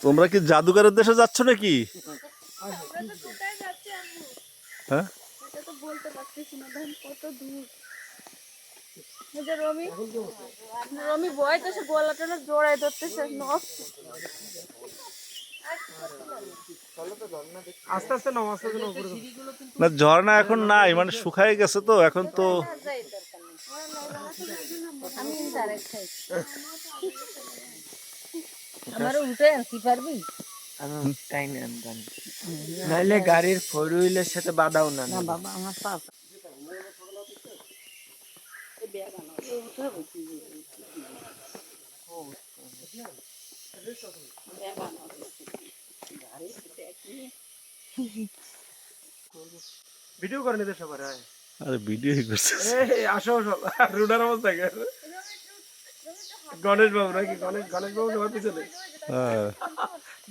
তোমরা কি জাদুঘরের দেশে যাচ্ছ নাকি? হ্যাঁ, রমি বয় তো সে গলাটা জোড়ায় ধরতেছে। আস্তে আস্তে নাও, আস্তে আস্তে নাও। না ঝর্ণা এখন নাই, মানে শুকায় গেছে তো এখন তো। আমার উঠে আনতে পারবি? নাইলে গাড়ির ফোর হুইলের সাথে বাধাও না। না বাবা, আমার পা ভিডিও করে নিতে সবার। আরে ভিডিও করছে। আসো সব রুডার অবস্থা গণেশ বাবু নাকি? গণেশ বাবু সবার পিছনে হ্যাঁ,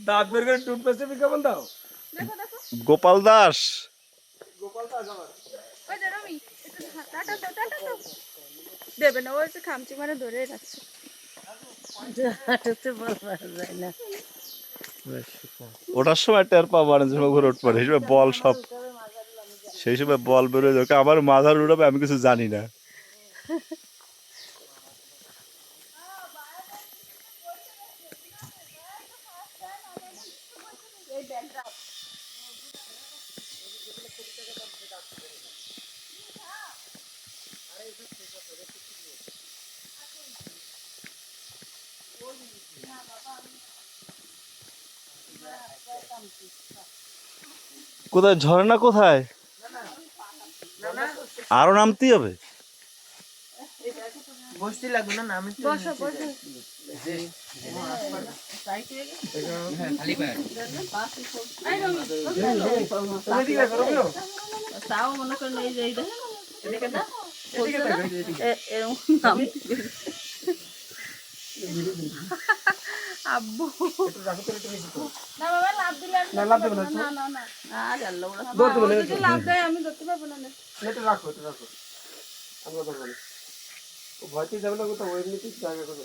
দাঁত বের করে টুথপেস্টে বিজ্ঞাপন দাও। গোপাল দাস। গোপাল দাস আমার দেবে না, ওই খামচি মানে ধরে রাখছে। যায় না। ওটার সময় টের পাবো না, যে সময় রোড পড়ে সেই সময় বল সব, সেই সময় বল বেরোয় যাবে। আমার মাথার উড়াবে আমি কিছু জানি না। কোথায় ঝর্ণা কোথায়? আরো নামতেই হবে। বসতে লাগবে না, আমি তো বসো বসো। তাও মনে করেন এই যে এদিকে না এরকম আব্বু না বাবা, লাভ দিলে আমি লাভ দেবে না। না না না আর আল্লাহ ধরতে লাভ দেয় আমি ধরতে পারবো না। এটা রাখো, এটা রাখো। আমরা ধরবো না। ও ভয়তে যাবে না কোথাও, এমনিতেই জায়গা করবে।